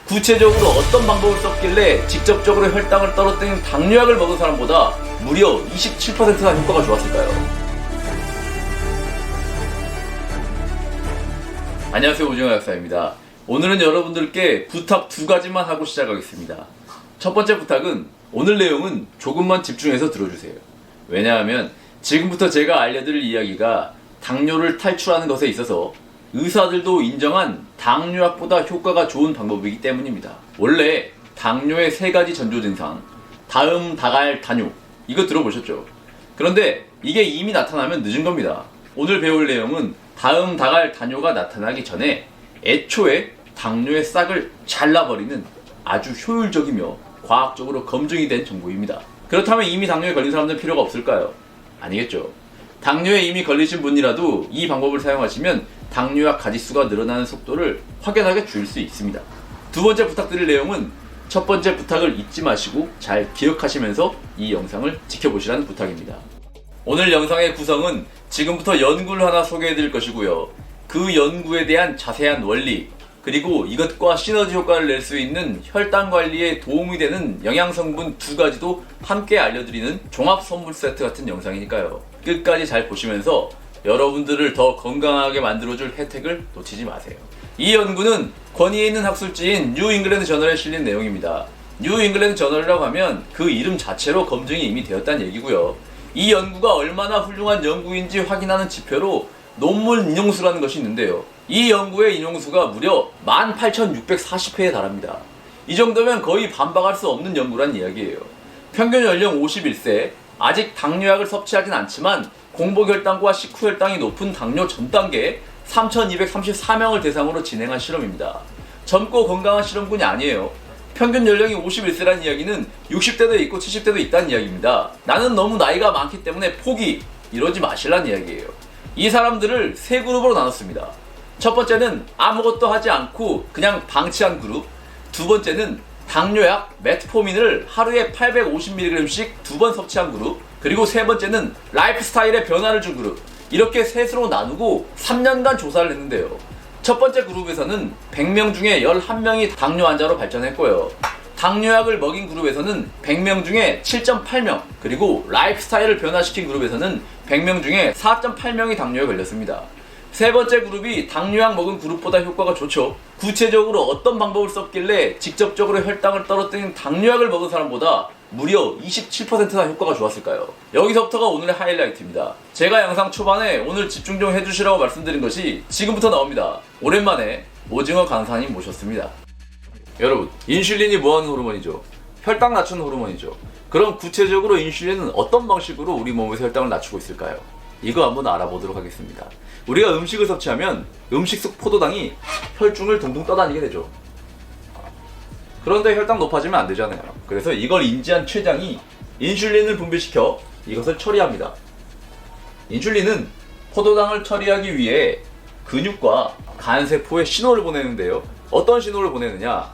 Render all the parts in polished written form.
구체적으로 어떤 방법을 썼길래 직접적으로 혈당을 떨어뜨리는 당뇨약을 먹은 사람보다 무려 27%나 효과가 좋았을까요? 안녕하세요, 오징어 약사입니다. 오늘은 여러분들께 부탁 2가지만 하고 시작하겠습니다. 첫 번째 부탁은 오늘 내용은 조금만 집중해서 들어주세요. 왜냐하면 지금부터 제가 알려드릴 이야기가 당뇨를 탈출하는 것에 있어서 의사들도 인정한 당뇨약보다 효과가 좋은 방법이기 때문입니다. 원래 당뇨의 3가지 전조 증상, 다음, 다갈, 다뇨, 이거 들어보셨죠? 그런데 이게 이미 나타나면 늦은 겁니다. 오늘 배울 내용은 다음, 다갈, 다뇨가 나타나기 전에 애초에 당뇨의 싹을 잘라버리는 아주 효율적이며 과학적으로 검증이 된 정보입니다. 그렇다면 이미 당뇨에 걸린 사람들은 필요가 없을까요? 아니겠죠. 당뇨에 이미 걸리신 분이라도 이 방법을 사용하시면 당뇨약 가짓수가 늘어나는 속도를 확연하게 줄일 수 있습니다. 두 번째 부탁드릴 내용은 첫 번째 부탁을 잊지 마시고 잘 기억하시면서 이 영상을 지켜보시라는 부탁입니다. 오늘 영상의 구성은 지금부터 연구를 하나 소개해드릴 것이고요. 그 연구에 대한 자세한 원리, 그리고 이것과 시너지 효과를 낼 수 있는 혈당 관리에 도움이 되는 영양성분 2가지도 함께 알려드리는 종합 선물 세트 같은 영상이니까요. 끝까지 잘 보시면서 여러분들을 더 건강하게 만들어줄 혜택을 놓치지 마세요. 이 연구는 권위에 있는 학술지인 뉴 잉글랜드 저널에 실린 내용입니다. 뉴 잉글랜드 저널이라고 하면 그 이름 자체로 검증이 이미 되었다는 얘기고요. 이 연구가 얼마나 훌륭한 연구인지 확인하는 지표로 논문 인용수라는 것이 있는데요. 이 연구의 인용수가 무려 18,640회에 달합니다. 이 정도면 거의 반박할 수 없는 연구란 이야기예요. 평균 연령 51세, 아직 당뇨약을 섭취하진 않지만 공복혈당과 식후혈당이 높은 당뇨 전 단계 3,234명을 대상으로 진행한 실험입니다. 젊고 건강한 실험군이 아니에요. 평균 연령이 51세라는 이야기는 60대도 있고 70대도 있다는 이야기입니다. 나는 너무 나이가 많기 때문에 포기, 이러지 마시라는 이야기예요. 이 사람들을 3그룹으로 나눴습니다. 첫 번째는 아무것도 하지 않고 그냥 방치한 그룹, 두 번째는 당뇨약 메트포민을 하루에 850mg씩 2번 섭취한 그룹, 그리고 세 번째는 라이프스타일에 변화를 준 그룹, 이렇게 셋으로 나누고 3년간 조사를 했는데요. 첫 번째 그룹에서는 100명 중에 11명이 당뇨 환자로 발전했고요. 당뇨약을 먹인 그룹에서는 100명 중에 7.8명, 그리고 라이프스타일을 변화시킨 그룹에서는 100명 중에 4.8명이 당뇨에 걸렸습니다. 세 번째 그룹이 당뇨약 먹은 그룹보다 효과가 좋죠. 구체적으로 어떤 방법을 썼길래 직접적으로 혈당을 떨어뜨리는 당뇨약을 먹은 사람보다 무려 27%나 효과가 좋았을까요? 여기서부터가 오늘의 하이라이트입니다. 제가 영상 초반에 오늘 집중 좀 해주시라고 말씀드린 것이 지금부터 나옵니다. 오랜만에 오징어 강사님 모셨습니다. 여러분, 인슐린이 뭐하는 호르몬이죠? 혈당 낮추는 호르몬이죠. 그럼 구체적으로 인슐린은 어떤 방식으로 우리 몸에서 혈당을 낮추고 있을까요? 이거 한번 알아보도록 하겠습니다. 우리가 음식을 섭취하면 음식 속 포도당이 혈중을 둥둥 떠다니게 되죠. 그런데 혈당 높아지면 안 되잖아요. 그래서 이걸 인지한 췌장이 인슐린을 분비시켜 이것을 처리합니다. 인슐린은 포도당을 처리하기 위해 근육과 간세포에 신호를 보내는데요. 어떤 신호를 보내느냐?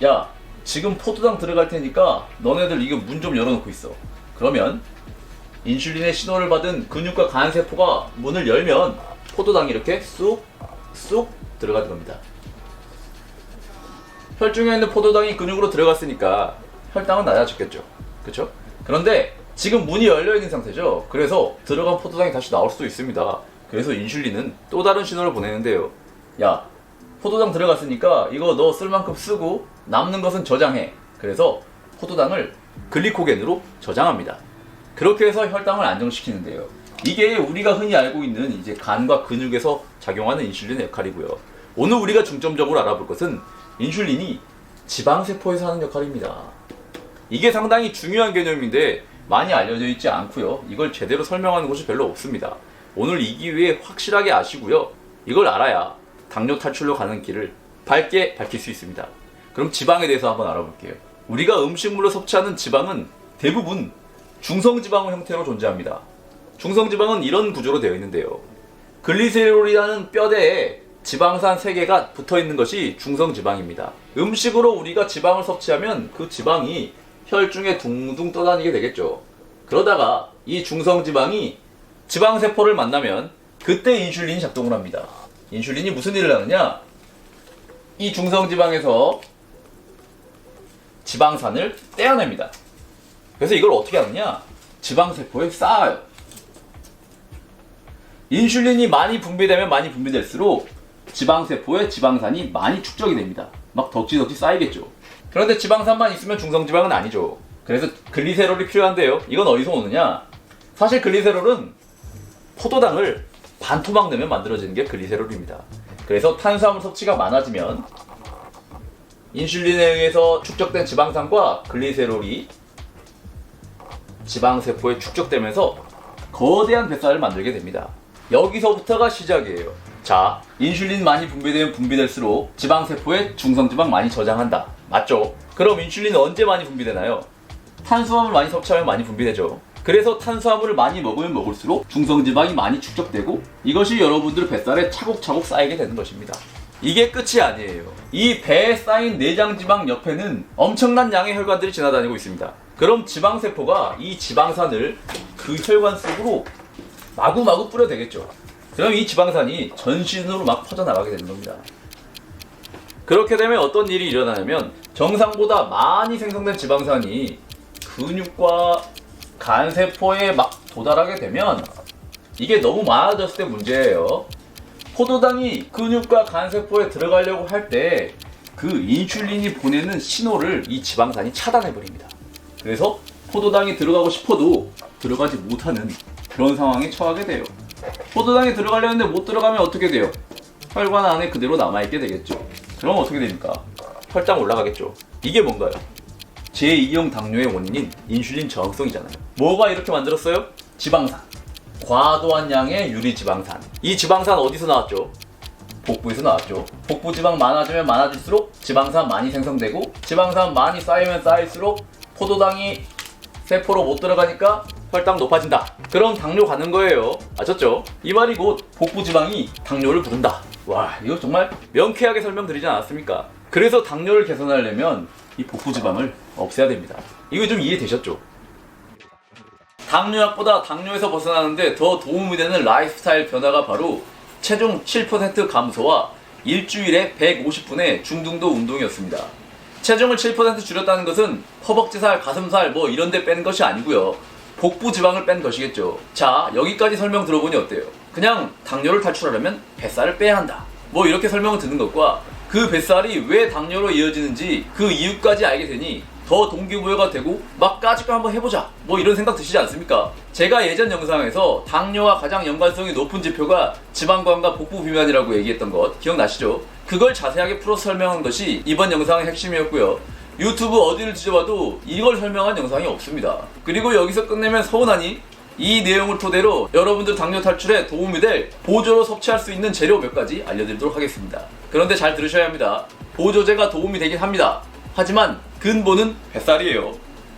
야, 지금 포도당 들어갈 테니까 너네들 이거 문 좀 열어놓고 있어. 그러면 인슐린의 신호를 받은 근육과 간세포가 문을 열면 포도당이 이렇게 쑥 들어가는 겁니다. 혈중에 있는 포도당이 근육으로 들어갔으니까 혈당은 낮아졌겠죠. 그쵸? 그런데 지금 문이 열려있는 상태죠. 그래서 들어간 포도당이 다시 나올 수도 있습니다. 그래서 인슐린은 또 다른 신호를 보내는데요. 야, 포도당 들어갔으니까 이거 너 쓸 만큼 쓰고 남는 것은 저장해. 그래서 포도당을 글리코겐으로 저장합니다. 그렇게 해서 혈당을 안정시키는데요. 이게 우리가 흔히 알고 있는 이제 간과 근육에서 작용하는 인슐린의 역할이고요. 오늘 우리가 중점적으로 알아볼 것은 인슐린이 지방세포에서 하는 역할입니다. 이게 상당히 중요한 개념인데 많이 알려져 있지 않고요. 이걸 제대로 설명하는 곳이 별로 없습니다. 오늘 이 기회에 확실하게 아시고요. 이걸 알아야 당뇨 탈출로 가는 길을 밝게 밝힐 수 있습니다. 그럼 지방에 대해서 한번 알아볼게요. 우리가 음식물로 섭취하는 지방은 대부분 중성지방 형태로 존재합니다. 중성지방은 이런 구조로 되어 있는데요. 글리세롤이라는 뼈대에 지방산 3개가 붙어있는 것이 중성지방입니다. 음식으로 우리가 지방을 섭취하면 그 지방이 혈중에 둥둥 떠다니게 되겠죠. 그러다가 이 중성지방이 지방세포를 만나면 그때 인슐린이 작동을 합니다. 인슐린이 무슨 일을 하느냐? 이 중성지방에서 지방산을 떼어냅니다. 그래서 이걸 어떻게 하느냐? 지방세포에 쌓아요. 인슐린이 많이 분비되면 많이 분비될수록 지방세포에 지방산이 많이 축적이 됩니다. 막 덕지덕지 쌓이겠죠. 그런데 지방산만 있으면 중성지방은 아니죠. 그래서 글리세롤이 필요한데요. 이건 어디서 오느냐? 사실 글리세롤은 포도당을 반토막 넣으면 만들어지는 게 글리세롤입니다. 그래서 탄수화물 섭취가 많아지면 인슐린에 의해서 축적된 지방산과 글리세롤이 지방세포에 축적되면서 거대한 뱃살을 만들게 됩니다. 여기서부터가 시작이에요. 자, 인슐린 많이 분비되면 분비될수록 지방세포에 중성지방 많이 저장한다. 맞죠? 그럼 인슐린은 언제 많이 분비되나요? 탄수화물 많이 섭취하면 많이 분비되죠. 그래서 탄수화물을 많이 먹으면 먹을수록 중성지방이 많이 축적되고 이것이 여러분들 뱃살에 차곡차곡 쌓이게 되는 것입니다. 이게 끝이 아니에요. 이 배에 쌓인 내장지방 옆에는 엄청난 양의 혈관들이 지나다니고 있습니다. 그럼 지방세포가 이 지방산을 그 혈관 속으로 마구마구 뿌려대겠죠. 그럼 이 지방산이 전신으로 막 퍼져나가게 되는 겁니다. 그렇게 되면 어떤 일이 일어나냐면 정상보다 많이 생성된 지방산이 근육과 간세포에 막 도달하게 되면 이게 너무 많아졌을 때 문제예요. 포도당이 근육과 간세포에 들어가려고 할 때 그 인슐린이 보내는 신호를 이 지방산이 차단해버립니다. 그래서 포도당이 들어가고 싶어도 들어가지 못하는 그런 상황에 처하게 돼요. 포도당이 들어가려는데 못 들어가면 어떻게 돼요? 혈관 안에 그대로 남아있게 되겠죠. 그럼 어떻게 됩니까? 혈당 올라가겠죠. 이게 뭔가요? 제2형 당뇨의 원인인 인슐린 저항성이잖아요. 뭐가 이렇게 만들었어요? 지방산. 과도한 양의 유리지방산. 이 지방산 어디서 나왔죠? 복부에서 나왔죠. 복부 지방 많아지면 많아질수록 지방산 많이 생성되고 지방산 많이 쌓이면 쌓일수록 포도당이 세포로 못 들어가니까 혈당 높아진다. 그럼 당뇨 가는 거예요. 아셨죠? 이 말이 곧 복부 지방이 당뇨를 부른다. 와, 이거 정말 명쾌하게 설명드리지 않았습니까? 그래서 당뇨를 개선하려면 이 복부 지방을 없애야 됩니다. 이거 좀 이해되셨죠? 당뇨약보다 당뇨에서 벗어나는데 더 도움이 되는 라이프스타일 변화가 바로 체중 7% 감소와 일주일에 150분의 중등도 운동이었습니다. 체중을 7% 줄였다는 것은 허벅지살, 가슴살 뭐 이런 데 뺀 것이 아니고요. 복부 지방을 뺀 것이겠죠. 자, 여기까지 설명 들어보니 어때요? 그냥 당뇨를 탈출하려면 뱃살을 빼야 한다. 뭐 이렇게 설명을 듣는 것과 그 뱃살이 왜 당뇨로 이어지는지 그 이유까지 알게 되니 더 동기부여가 되고 막 까짓거 한번 해보자 뭐 이런 생각 드시지 않습니까? 제가 예전 영상에서 당뇨와 가장 연관성이 높은 지표가 지방간과 복부 비만이라고 얘기했던 것 기억나시죠? 그걸 자세하게 풀어서 설명한 것이 이번 영상의 핵심이었고요. 유튜브 어디를 뒤져봐도 이걸 설명한 영상이 없습니다. 그리고 여기서 끝내면 서운하니 이 내용을 토대로 여러분들 당뇨 탈출에 도움이 될 보조로 섭취할 수 있는 재료 몇 가지 알려드리도록 하겠습니다. 그런데 잘 들으셔야 합니다. 보조제가 도움이 되긴 합니다. 하지만 근본은 뱃살이에요.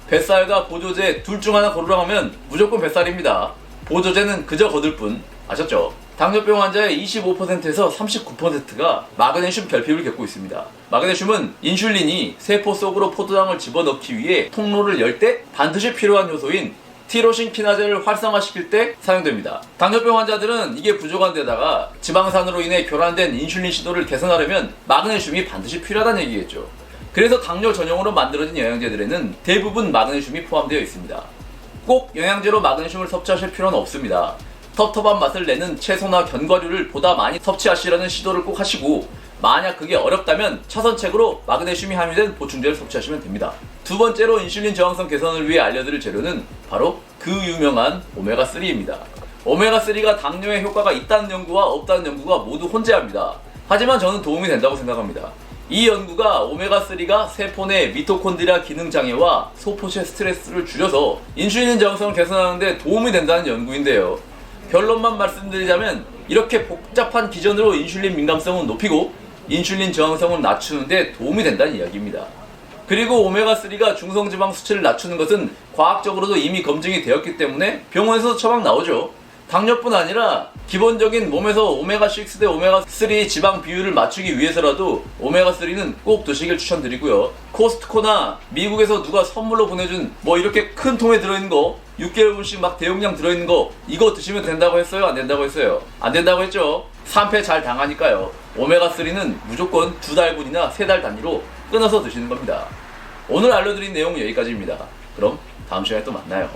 뱃살과 보조제 둘 중 하나 고르라고 하면 무조건 뱃살입니다. 보조제는 그저 거들 뿐. 아셨죠? 당뇨병 환자의 25%에서 39%가 마그네슘 결핍을 겪고 있습니다. 마그네슘은 인슐린이 세포 속으로 포도당을 집어넣기 위해 통로를 열 때 반드시 필요한 효소인 티로신 키나제를 활성화시킬 때 사용됩니다. 당뇨병 환자들은 이게 부족한 데다가 지방산으로 인해 교란된 인슐린 시도를 개선하려면 마그네슘이 반드시 필요하다는 얘기겠죠. 그래서 당뇨 전용으로 만들어진 영양제들에는 대부분 마그네슘이 포함되어 있습니다. 꼭 영양제로 마그네슘을 섭취하실 필요는 없습니다. 텁텁한 맛을 내는 채소나 견과류를 보다 많이 섭취하시려는 시도를 꼭 하시고 만약 그게 어렵다면 차선책으로 마그네슘이 함유된 보충제를 섭취하시면 됩니다. 두 번째로 인슐린 저항성 개선을 위해 알려드릴 재료는 바로 그 유명한 오메가3입니다. 오메가3가 당뇨에 효과가 있다는 연구와 없다는 연구가 모두 혼재합니다. 하지만 저는 도움이 된다고 생각합니다. 이 연구가 오메가3가 세포 내 미토콘드리아 기능 장애와 소포체 스트레스를 줄여서 인슐린 저항성을 개선하는 데 도움이 된다는 연구인데요. 결론만 말씀드리자면 이렇게 복잡한 기전으로 인슐린 민감성은 높이고 인슐린 저항성을 낮추는 데 도움이 된다는 이야기입니다. 그리고 오메가3가 중성지방 수치를 낮추는 것은 과학적으로도 이미 검증이 되었기 때문에 병원에서도 처방 나오죠. 당뇨뿐 아니라 기본적인 몸에서 오메가6 대 오메가3 지방 비율을 맞추기 위해서라도 오메가3는 꼭 드시길 추천드리고요. 코스트코나 미국에서 누가 선물로 보내준 뭐 이렇게 큰 통에 들어있는 거 6개월분씩 막 대용량 들어있는 거 이거 드시면 된다고 했어요? 안 된다고 했어요? 안 된다고 했죠? 3패 잘 당하니까요. 오메가3는 무조건 2달분이나 3달 단위로 끊어서 드시는 겁니다. 오늘 알려드린 내용은 여기까지입니다. 그럼 다음 시간에 또 만나요.